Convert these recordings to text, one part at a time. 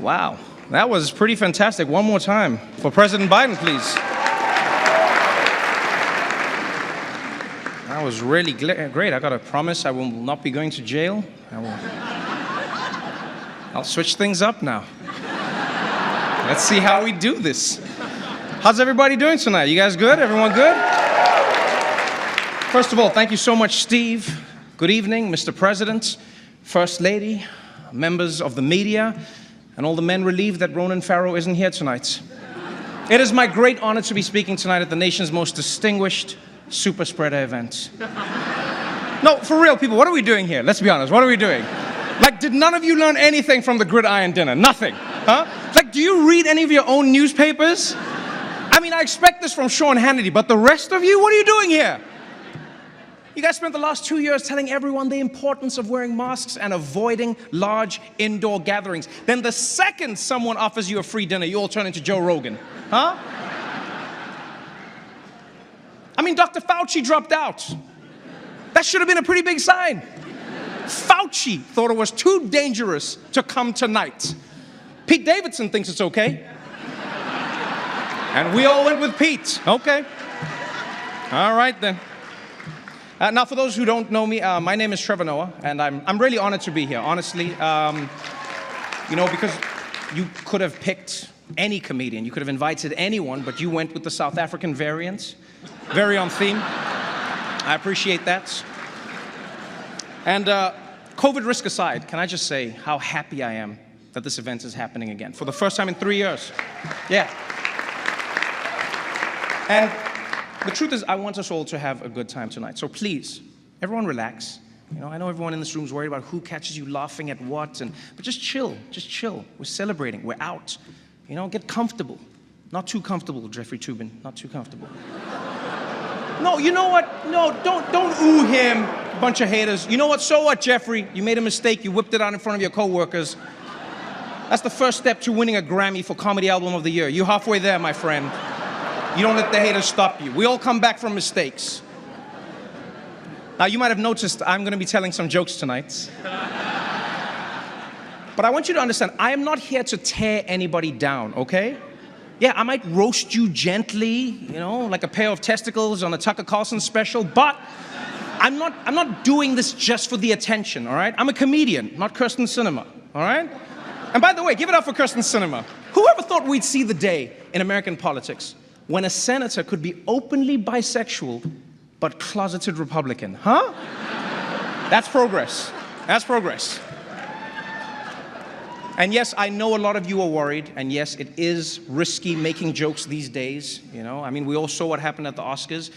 Wow, that was pretty fantastic. One more time for President Biden, please. That was really great. I got to promise I will not be going to jail. I'll switch things up now. Let's see how we do this. How's everybody doing tonight? You guys good? Everyone good? First of all, thank you so much, Steve. Good evening, Mr. President, First Lady, members of the media, and all the men relieved that Ronan Farrow isn't here tonight. It is my great honor to be speaking tonight at the nation's most distinguished super spreader event. No, for real, people, what are we doing here? Let's be honest, what are we doing? Like, did none of you learn anything from the gridiron dinner? Nothing, huh? Like, do you read any of your own newspapers? I mean, I expect this from Sean Hannity, but the rest of you, what are you doing here? You guys spent the last 2 years telling everyone the importance of wearing masks and avoiding large indoor gatherings. Then the second someone offers you a free dinner, you all turn into Joe Rogan, huh? I mean, Dr. Fauci dropped out. That should have been a pretty big sign. Fauci thought it was too dangerous to come tonight. Pete Davidson thinks it's okay. And we all went with Pete. Okay. All right, then. Now, for those who don't know me, my name is Trevor Noah, and I'm really honored to be here, honestly. Because you could have picked any comedian, you could have invited anyone, but you went with the South African variant. Very on theme. I appreciate that. And COVID risk aside, can I just say how happy I am that this event is happening again for the first time in 3 years. Yeah. And the truth is, I want us all to have a good time tonight. So please, everyone relax. I know everyone in this room is worried about who catches you laughing at what, but just chill, just chill. We're celebrating, we're out. Get comfortable. Not too comfortable, Jeffrey Toobin, not too comfortable. No, you know what? No, don't ooh him, a bunch of haters. You know what? So what, Jeffrey? You made a mistake, you whipped it out in front of your coworkers. That's the first step to winning a Grammy for Comedy Album of the Year. You're halfway there, my friend. You don't let the haters stop you. We all come back from mistakes. Now, you might have noticed I'm going to be telling some jokes tonight. But I want you to understand, I am not here to tear anybody down, okay? Yeah, I might roast you gently, like a pair of testicles on a Tucker Carlson special, but I'm not doing this just for the attention, all right? I'm a comedian, not Kirsten Sinema, all right? And by the way, give it up for Kirsten Sinema. Whoever thought we'd see the day in American politics when a senator could be openly bisexual but closeted Republican, huh? That's progress. That's progress. And yes, I know a lot of you are worried, and yes, it is risky making jokes these days, I mean, we all saw what happened at the Oscars.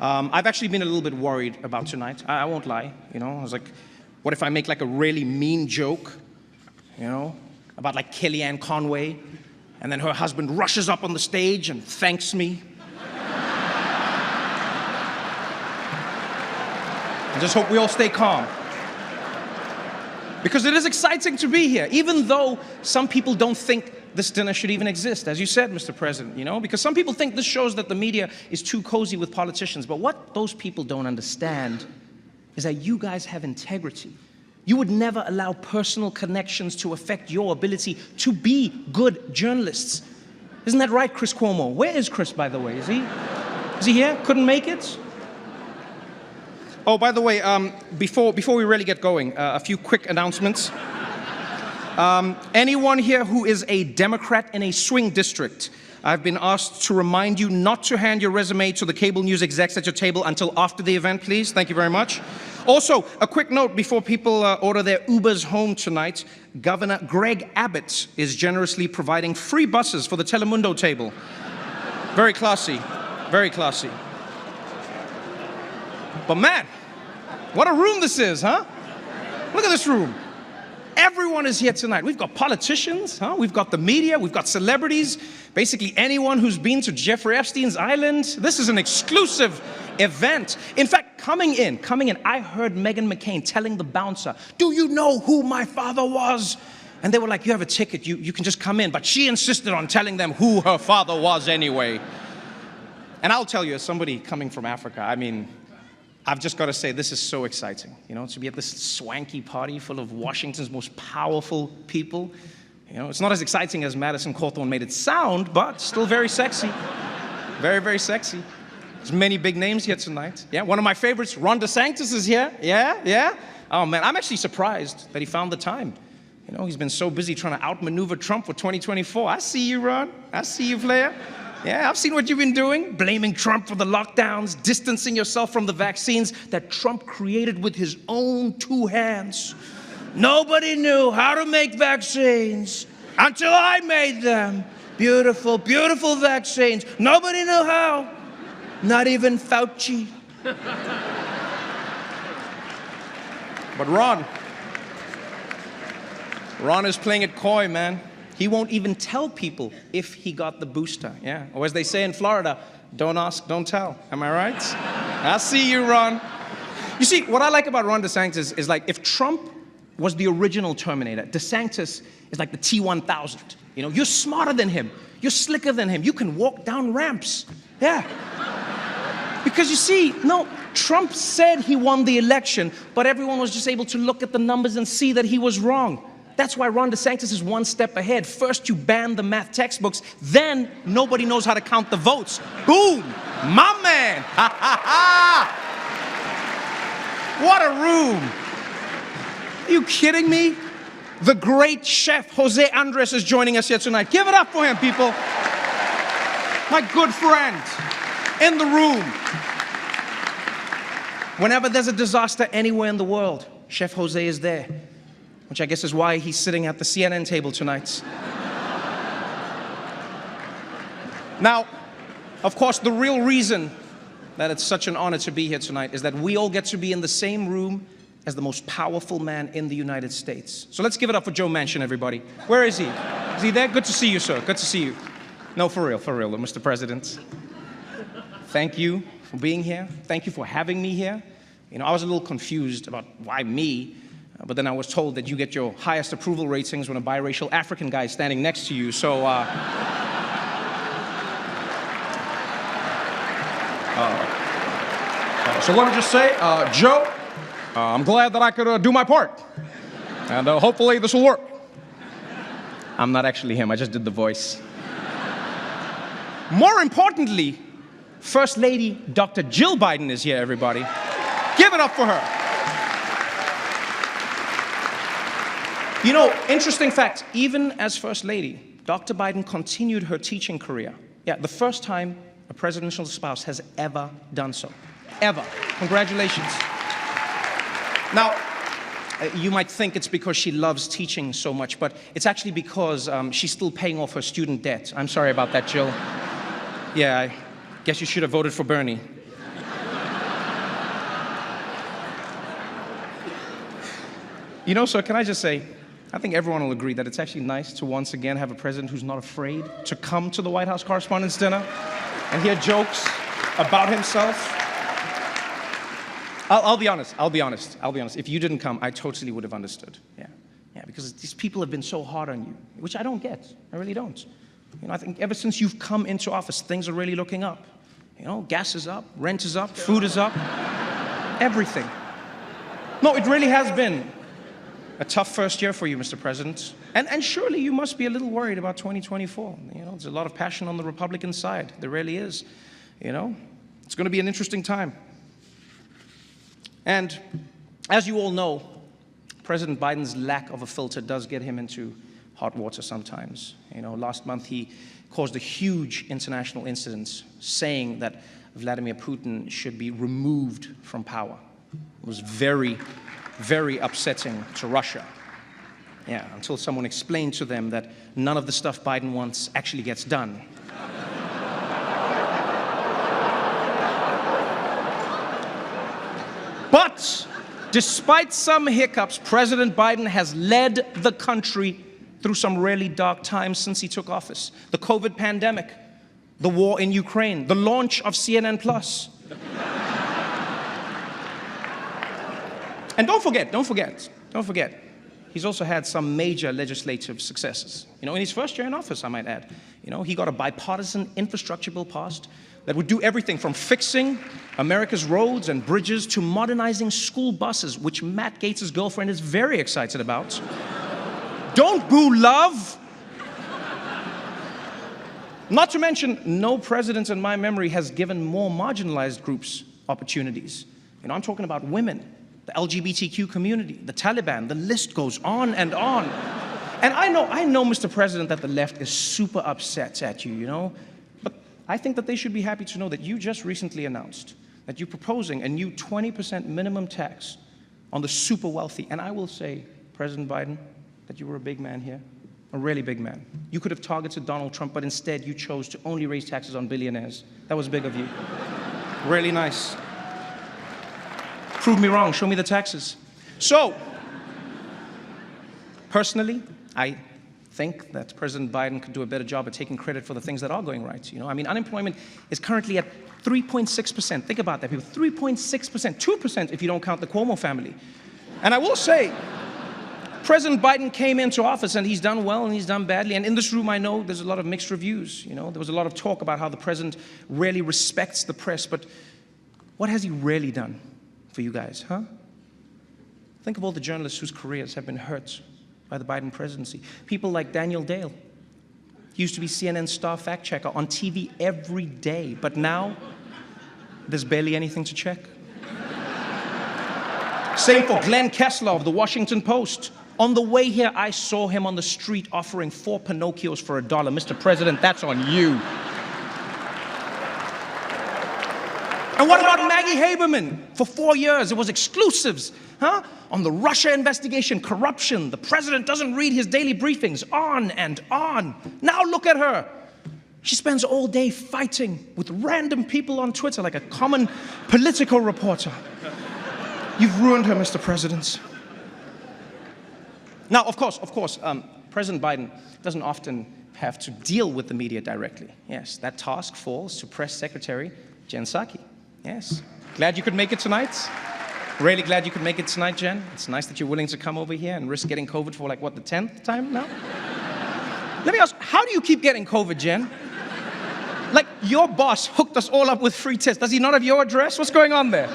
I've actually been a little bit worried about tonight. I won't lie, I was like, what if I make like a really mean joke, about like Kellyanne Conway, and then her husband rushes up on the stage and thanks me. I just hope we all stay calm. Because it is exciting to be here, even though some people don't think this dinner should even exist, as you said, Mr. President, because some people think this shows that the media is too cozy with politicians. But what those people don't understand is that you guys have integrity. You would never allow personal connections to affect your ability to be good journalists. Isn't that right, Chris Cuomo? Where is Chris, by the way? Is he here? Couldn't make it? Oh, by the way, before we really get going, a few quick announcements. Anyone here who is a Democrat in a swing district, I've been asked to remind you not to hand your resume to the cable news execs at your table until after the event, please. Thank you very much. Also, a quick note before people order their Ubers home tonight. Governor Greg Abbott is generously providing free buses for the Telemundo table. Very classy, very classy. But man, what a room this is, huh? Look at this room. Everyone is here tonight. We've got politicians, huh? We've got the media, we've got celebrities, basically anyone who's been to Jeffrey Epstein's island. This is an exclusive event. In fact, coming in, I heard Meghan McCain telling the bouncer, "Do you know who my father was?" And they were like, "You have a ticket, you can just come in." But she insisted on telling them who her father was anyway. And I'll tell you, as somebody coming from Africa, I mean, I've just got to say, this is so exciting, to be at this swanky party full of Washington's most powerful people. You know, it's not as exciting as Madison Cawthorn made it sound, but still very sexy. Very, very sexy. There's many big names here tonight. Yeah, one of my favorites, Ron DeSantis is here. Yeah. Oh man, I'm actually surprised that he found the time. You know, he's been so busy trying to outmaneuver Trump for 2024. I see you, Ron. I see you, player. Yeah, I've seen what you've been doing, blaming Trump for the lockdowns, distancing yourself from the vaccines that Trump created with his own 2 hands. Nobody knew how to make vaccines until I made them. Beautiful, beautiful vaccines. Nobody knew how. Not even Fauci. But Ron is playing it coy, man. He won't even tell people if he got the booster, yeah. Or as they say in Florida, don't ask, don't tell. Am I right? I see you, Ron. You see, what I like about Ron DeSantis is like, if Trump was the original Terminator, DeSantis is like the T-1000. You know, you're smarter than him. You're slicker than him. You can walk down ramps. Yeah. Because you see, no, Trump said he won the election, but everyone was just able to look at the numbers and see that he was wrong. That's why Ron DeSantis is one step ahead. First, you ban the math textbooks, then nobody knows how to count the votes. Boom! My man! Ha ha ha! What a room! Are you kidding me? The great chef Jose Andres is joining us here tonight. Give it up for him, people. My good friend in the room. Whenever there's a disaster anywhere in the world, Chef Jose is there, which I guess is why he's sitting at the CNN table tonight. Now, of course, the real reason that it's such an honor to be here tonight is that we all get to be in the same room as the most powerful man in the United States. So let's give it up for Joe Manchin, everybody. Where is he? Is he there? Good to see you, sir. Good to see you. No, for real, Mr. President. Thank you for being here. Thank you for having me here. You know, I was a little confused about why me, but then I was told that you get your highest approval ratings when a biracial African guy is standing next to you, so so let me just say, Joe, I'm glad that I could do my part, and hopefully this will work. I'm not actually him, I just did the voice. More importantly, First Lady Dr. Jill Biden is here, everybody. Give it up for her. You know, interesting fact, even as First Lady, Dr. Biden continued her teaching career. Yeah, the first time a presidential spouse has ever done so. Ever. Congratulations. Now, you might think it's because she loves teaching so much, but it's actually because she's still paying off her student debt. I'm sorry about that, Jill. Yeah, I guess you should have voted for Bernie. You know, sir, can I just say, I think everyone will agree that it's actually nice to once again have a president who's not afraid to come to the White House Correspondents Dinner and hear jokes about himself. I'll be honest. If you didn't come, I totally would have understood. Yeah, because these people have been so hard on you, which I don't get. I really don't. You know, I think ever since you've come into office, things are really looking up. You know, gas is up, rent is up, food is up, everything. No, it really has been a tough first year for you, Mr. President. And surely you must be a little worried about 2024. You know, there's a lot of passion on the Republican side. There really is. You know, it's going to be an interesting time. And as you all know, President Biden's lack of a filter does get him into hot water sometimes. You know, last month he caused a huge international incident saying that Vladimir Putin should be removed from power. It was very, very upsetting to Russia. Yeah, until someone explained to them that none of the stuff Biden wants actually gets done. But despite some hiccups, President Biden has led the country through some really dark times since he took office. The COVID pandemic, the war in Ukraine, the launch of CNN+. And don't forget, he's also had some major legislative successes. You know, in his first year in office, I might add, you know, he got a bipartisan infrastructure bill passed that would do everything from fixing America's roads and bridges to modernizing school buses, which Matt Gaetz' girlfriend is very excited about. Don't boo love. Not to mention, no president in my memory has given more marginalized groups opportunities. You know, I'm talking about women, the LGBTQ community, the Taliban, the list goes on and on. And I know, Mr. President, that the left is super upset at you, you know? But I think that they should be happy to know that you just recently announced that you're proposing a new 20% minimum tax on the super wealthy. And I will say, President Biden, that you were a big man here. A really big man. You could have targeted Donald Trump, but instead you chose to only raise taxes on billionaires. That was big of you. Really nice. Prove me wrong, show me the taxes. So, personally, I think that President Biden could do a better job at taking credit for the things that are going right. You know, I mean, unemployment is currently at 3.6%. Think about that, people. 3.6%, 2% if you don't count the Cuomo family. And I will say, President Biden came into office and he's done well and he's done badly. And in this room, I know there's a lot of mixed reviews. You know, there was a lot of talk about how the president really respects the press. But what has he really done for you guys, huh? Think of all the journalists whose careers have been hurt by the Biden presidency. People like Daniel Dale. He used to be CNN's star fact checker on TV every day. But now, there's barely anything to check. Same for Glenn Kessler of the Washington Post. On the way here, I saw him on the street offering 4 Pinocchios for $1. Mr. President, that's on you. And what about Maggie Haberman? For 4 years, it was exclusives, huh? On the Russia investigation, corruption. The president doesn't read his daily briefings, on and on. Now look at her. She spends all day fighting with random people on Twitter like a common political reporter. You've ruined her, Mr. President. Now, of course, President Biden doesn't often have to deal with the media directly. Yes, that task falls to Press Secretary Jen Psaki. Yes. Glad you could make it tonight. Really glad you could make it tonight, Jen. It's nice that you're willing to come over here and risk getting COVID for, like, what, the 10th time now? Let me ask, how do you keep getting COVID, Jen? Like, your boss hooked us all up with free tests. Does he not have your address? What's going on there?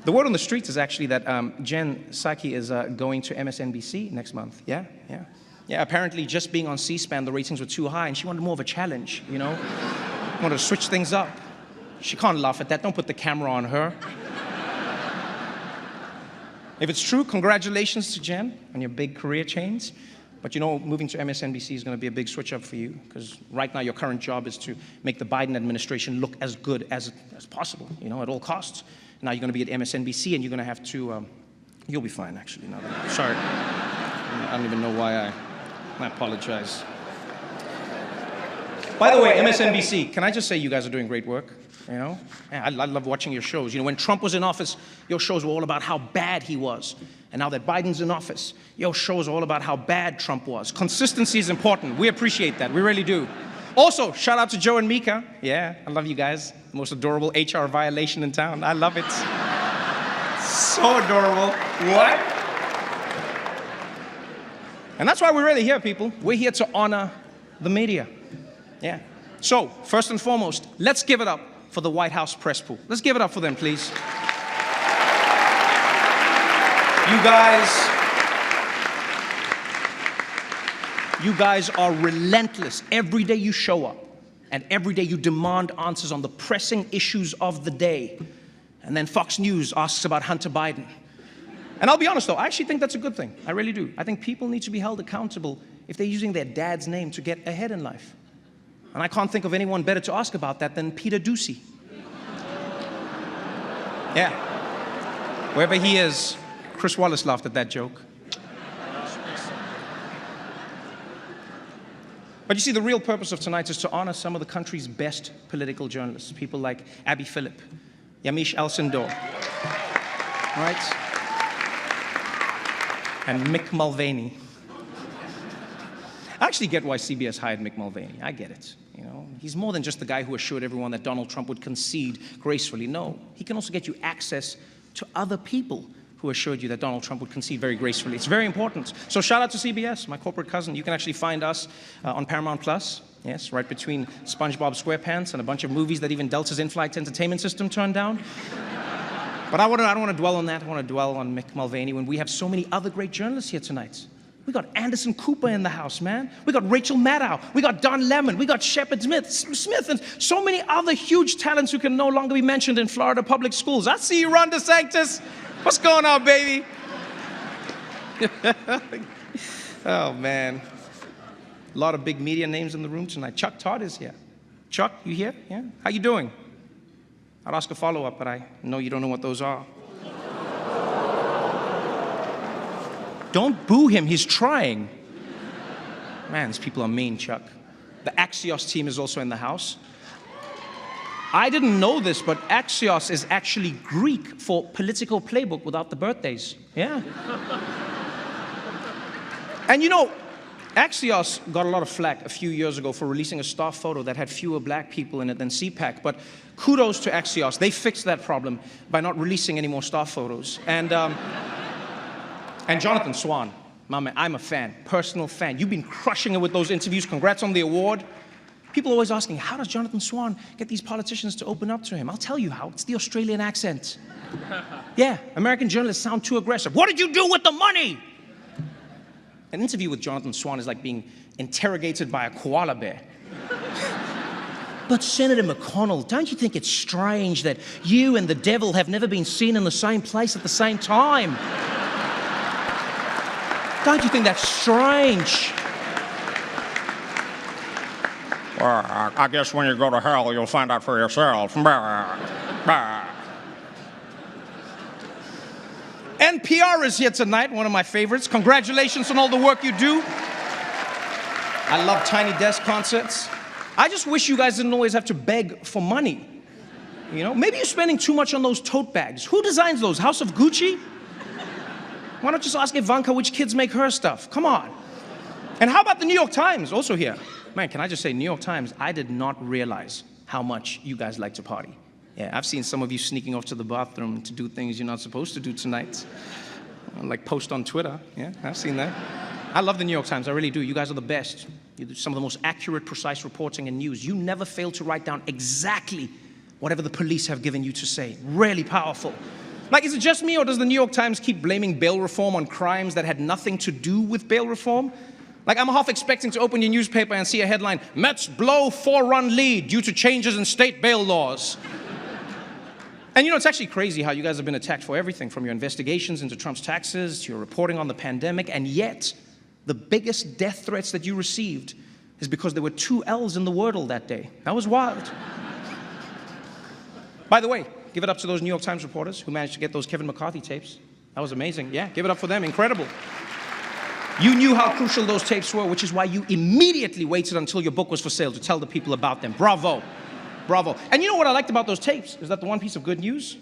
The word on the streets is actually that Jen Psaki is going to MSNBC next month. Yeah. Apparently, just being on C-SPAN, the ratings were too high, and she wanted more of a challenge, you know? Wanted to switch things up. She can't laugh at that. Don't put the camera on her. If it's true, congratulations to Jen on your big career change. But you know, moving to MSNBC is going to be a big switch up for you, because right now your current job is to make the Biden administration look as good as possible, you know, at all costs. Now you're going to be at MSNBC, and you're going to have to, you'll be fine, actually. No, sorry. I don't even know why I apologize. By the way, MSNBC, can I just say you guys are doing great work, you know? I love watching your shows. You know, when Trump was in office, your shows were all about how bad he was. And now that Biden's in office, your shows are all about how bad Trump was. Consistency is important. We appreciate that. We really do. Also, shout out to Joe and Mika. Yeah, I love you guys. The most adorable HR violation in town. I love it. So adorable. What? And that's why we're really here, people. We're here to honor the media. Yeah. So, first and foremost, let's give it up for the White House press pool. Let's give it up for them, please. You guys are relentless. Every day you show up, and every day you demand answers on the pressing issues of the day. And then Fox News asks about Hunter Biden. And I'll be honest, though, I actually think that's a good thing. I really do. I think people need to be held accountable if they're using their dad's name to get ahead in life. And I can't think of anyone better to ask about that than Peter Doocy. Yeah. Wherever he is, Chris Wallace laughed at that joke. But you see, the real purpose of tonight is to honor some of the country's best political journalists, people like Abby Phillip, Yamiche Alcindor, right? And Mick Mulvaney. I actually get why CBS hired Mick Mulvaney. I get it. You know, he's more than just the guy who assured everyone that Donald Trump would concede gracefully. No, he can also get you access to other people who assured you that Donald Trump would concede very gracefully. It's very important. So shout out to CBS, my corporate cousin. You can actually find us on Paramount Plus. Yes, right between SpongeBob SquarePants and a bunch of movies that even Delta's in-flight entertainment system turned down. But I don't want to dwell on that. I want to dwell on Mick Mulvaney when we have so many other great journalists here tonight. We got Anderson Cooper in the house, man. We got Rachel Maddow. We got Don Lemon. We got Shepard Smith, and so many other huge talents who can no longer be mentioned in Florida public schools. I see you, Ron DeSantis. What's going on, baby? Oh, man. A lot of big media names in the room tonight. Chuck Todd is here. Chuck, you here? Yeah? How you doing? I'd ask a follow-up, but I know you don't know what those are. Don't boo him, he's trying. Man, these people are mean, Chuck. The Axios team is also in the house. I didn't know this, but Axios is actually Greek for political playbook without the birthdays. Yeah. And you know, Axios got a lot of flack a few years ago for releasing a star photo that had fewer black people in it than CPAC, but kudos to Axios. They fixed that problem by not releasing any more star photos. And Jonathan Swan, my man, I'm a fan, personal fan. You've been crushing it with those interviews. Congrats on the award. People are always asking, how does Jonathan Swan get these politicians to open up to him? I'll tell you how. It's the Australian accent. Yeah, American journalists sound too aggressive. What did you do with the money? An interview with Jonathan Swan is like being interrogated by a koala bear. But Senator McConnell, don't you think it's strange that you and the devil have never been seen in the same place at the same time? Don't you think that's strange? Well, I guess when you go to hell, you'll find out for yourself. NPR is here tonight, one of my favorites. Congratulations on all the work you do. I love Tiny Desk concerts. I just wish you guys didn't always have to beg for money. You know, maybe you're spending too much on those tote bags. Who designs those? House of Gucci? Why not just ask Ivanka which kids make her stuff? Come on. And how about the New York Times, also here? Man, can I just say, New York Times, I did not realize how much you guys like to party. Yeah, I've seen some of you sneaking off to the bathroom to do things you're not supposed to do tonight. Like post on Twitter. Yeah, I've seen that. I love the New York Times, I really do. You guys are the best. You do some of the most accurate, precise reporting and news. You never fail to write down exactly whatever the police have given you to say. Really powerful. Like, is it just me, or does the New York Times keep blaming bail reform on crimes that had nothing to do with bail reform? Like, I'm half expecting to open your newspaper and see a headline, Mets blow 4-run lead due to changes in state bail laws. And you know, it's actually crazy how you guys have been attacked for everything, from your investigations into Trump's taxes to your reporting on the pandemic, and yet the biggest death threats that you received is because there were 2 L's in the Wordle that day. That was wild. By the way, give it up to those New York Times reporters who managed to get those Kevin McCarthy tapes. That was amazing. Yeah, give it up for them. Incredible. You knew how crucial those tapes were, which is why you immediately waited until your book was for sale to tell the people about them. Bravo. Bravo. And you know what I liked about those tapes? Is that the one piece of good news?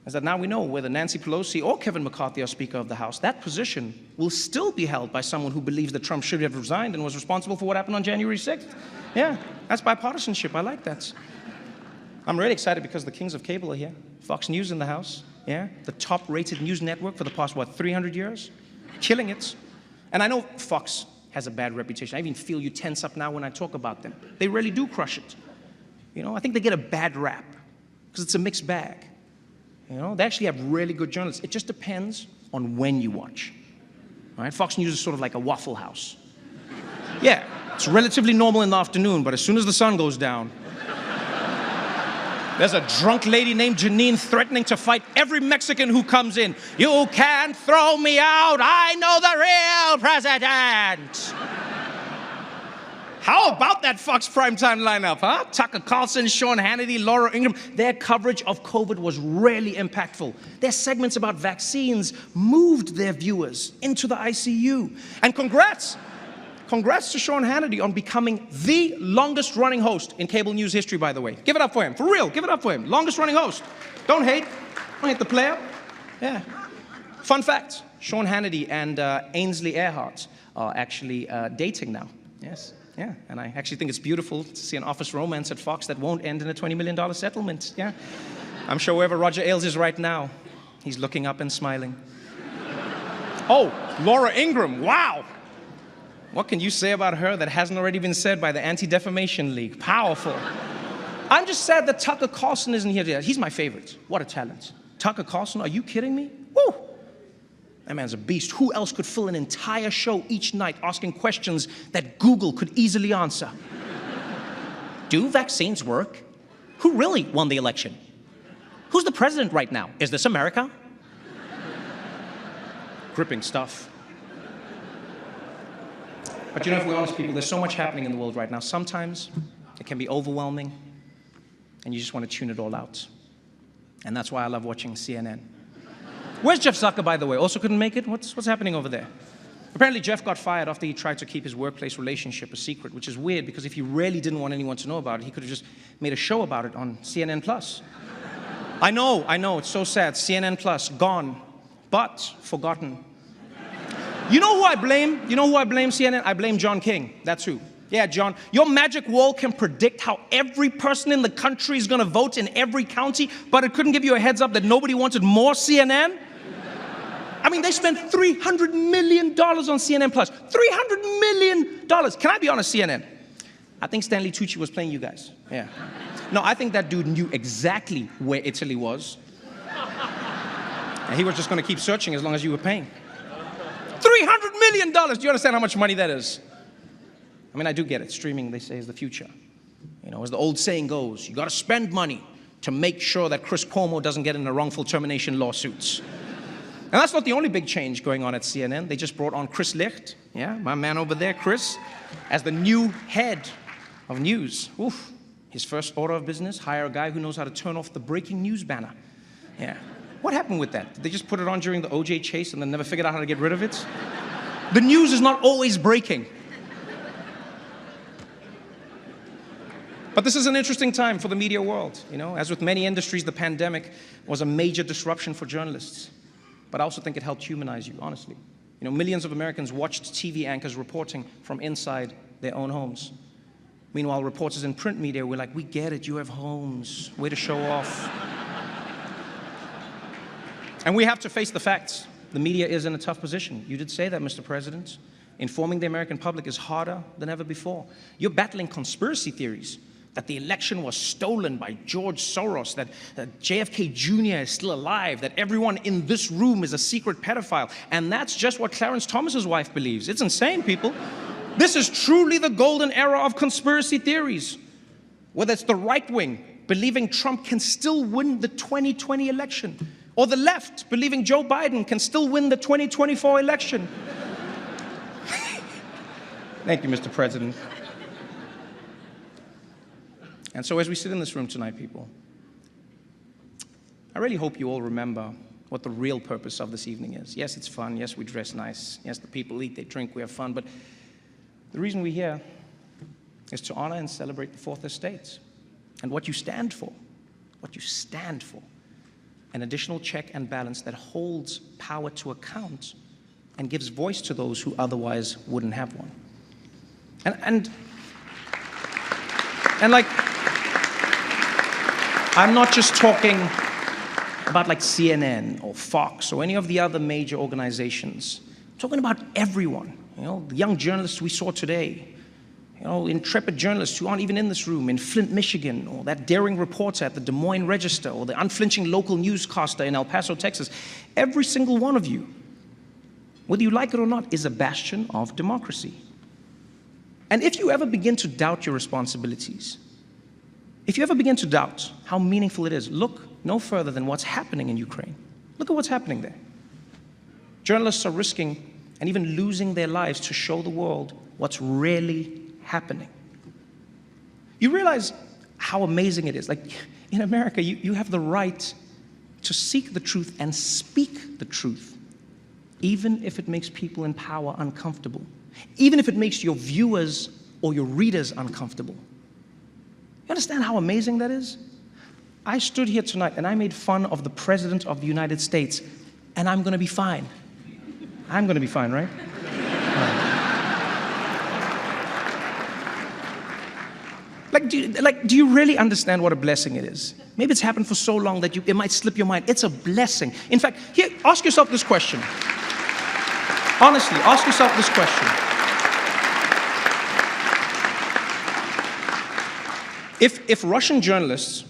Is that now we know whether Nancy Pelosi or Kevin McCarthy are Speaker of the House, that position will still be held by someone who believes that Trump should have resigned and was responsible for what happened on January 6th. Yeah, that's bipartisanship. I like that. I'm really excited because the kings of cable are here. Fox News in the house. Yeah, the top-rated news network for the past, 300 years? Killing it. And I know Fox has a bad reputation. I even feel you tense up now when I talk about them. They really do crush it. You know, I think they get a bad rap because it's a mixed bag. You know, they actually have really good journalists. It just depends on when you watch. All right? Fox News is sort of like a Waffle House. Yeah, it's relatively normal in the afternoon, but as soon as the sun goes down, there's a drunk lady named Janine threatening to fight every Mexican who comes in. You can't throw me out. I know the real president. How about that Fox primetime lineup, huh? Tucker Carlson, Sean Hannity, Laura Ingraham. Their coverage of COVID was really impactful. Their segments about vaccines moved their viewers into the ICU. And congrats to Sean Hannity on becoming the longest-running host in cable news history, by the way. Give it up for him. For real, give it up for him. Longest-running host. Don't hate the player. Yeah. Fun fact, Sean Hannity and Ainsley Earhart are actually dating now. Yes. Yeah, and I actually think it's beautiful to see an office romance at Fox that won't end in a $20 million settlement. Yeah. I'm sure wherever Roger Ailes is right now, he's looking up and smiling. Oh, Laura Ingraham, wow. What can you say about her that hasn't already been said by the Anti-Defamation League? Powerful. I'm just sad that Tucker Carlson isn't here today. He's my favorite. What a talent. Tucker Carlson, are you kidding me? Woo! That man's a beast. Who else could fill an entire show each night asking questions that Google could easily answer? Do vaccines work? Who really won the election? Who's the president right now? Is this America? Gripping stuff. But if we're honest, people, there's so much happening in the world right now. Sometimes it can be overwhelming, and you just want to tune it all out. And that's why I love watching CNN. Where's Jeff Zucker, by the way? Also couldn't make it? What's happening over there? Apparently, Jeff got fired after he tried to keep his workplace relationship a secret, which is weird, because if he really didn't want anyone to know about it, he could have just made a show about it on CNN+. I know, it's so sad. CNN+, gone, but forgotten. You know who I blame? CNN? I blame John King. That's who. Yeah, John. Your magic wall can predict how every person in the country is going to vote in every county, but it couldn't give you a heads up that nobody wanted more CNN? I mean, they spent $300 million on CNN+. $300 million. Can I be honest, CNN? I think Stanley Tucci was playing you guys. Yeah. No, I think that dude knew exactly where Italy was. And he was just going to keep searching as long as you were paying. $300 million! Do you understand how much money that is? I mean, I do get it. Streaming, they say, is the future. As the old saying goes, you got to spend money to make sure that Chris Cuomo doesn't get into wrongful termination lawsuits. And that's not the only big change going on at CNN. They just brought on Chris Licht, yeah, my man over there, Chris, as the new head of news. Oof. His first order of business, hire a guy who knows how to turn off the breaking news banner. Yeah. What happened with that? Did they just put it on during the OJ chase and then never figured out how to get rid of it? The news is not always breaking. But this is an interesting time for the media world. As with many industries, the pandemic was a major disruption for journalists. But I also think it helped humanize you, honestly. Millions of Americans watched TV anchors reporting from inside their own homes. Meanwhile, reporters in print media were like, we get it, you have homes, way to show off. And we have to face the facts. The media is in a tough position. You did say that, Mr. President. Informing the American public is harder than ever before. You're battling conspiracy theories, that the election was stolen by George Soros, that JFK Jr. is still alive, that everyone in this room is a secret pedophile. And that's just what Clarence Thomas's wife believes. It's insane, people. This is truly the golden era of conspiracy theories. Whether it's the right wing believing Trump can still win the 2020 election, or the left believing Joe Biden can still win the 2024 election. Thank you, Mr. President. And so as we sit in this room tonight, people, I really hope you all remember what the real purpose of this evening is. Yes, it's fun. Yes, we dress nice. Yes, the people eat, they drink, we have fun. But the reason we're here is to honor and celebrate the Fourth Estate and what you stand for. What you stand for. An additional check and balance that holds power to account and gives voice to those who otherwise wouldn't have one. And like, I'm not just talking about like CNN or Fox or any of the other major organizations. I'm talking about everyone. The young journalists we saw today, intrepid journalists who aren't even in this room in Flint, Michigan, or that daring reporter at the Des Moines Register, or the unflinching local newscaster in El Paso, Texas. Every single one of you, whether you like it or not, is a bastion of democracy. And if you ever begin to doubt your responsibilities, if you ever begin to doubt how meaningful it is, look no further than what's happening in Ukraine. Look at what's happening there. Journalists are risking and even losing their lives to show the world what's really happening. You realize how amazing it is. Like, in America, you have the right to seek the truth and speak the truth, even if it makes people in power uncomfortable, even if it makes your viewers or your readers uncomfortable. You understand how amazing that is? I stood here tonight and I made fun of the President of the United States, and I'm going to be fine. I'm going to be fine, right? Do you really understand what a blessing it is? Maybe it's happened for so long that it might slip your mind. It's a blessing. In fact, here, ask yourself this question. Honestly, ask yourself this question. If Russian journalists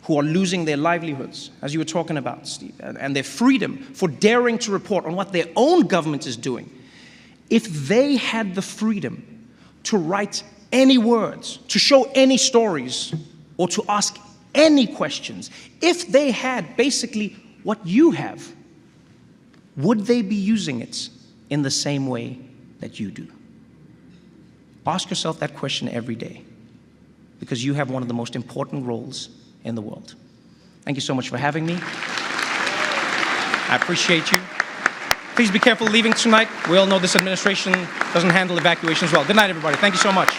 who are losing their livelihoods, as you were talking about, Steve, and their freedom for daring to report on what their own government is doing, if they had the freedom to write any words, to show any stories, or to ask any questions, if they had basically what you have, would they be using it in the same way that you do? Ask yourself that question every day, because you have one of the most important roles in the world. Thank you so much for having me. I appreciate you. Please be careful leaving tonight. We all know this administration doesn't handle evacuations well. Good night, everybody. Thank you so much.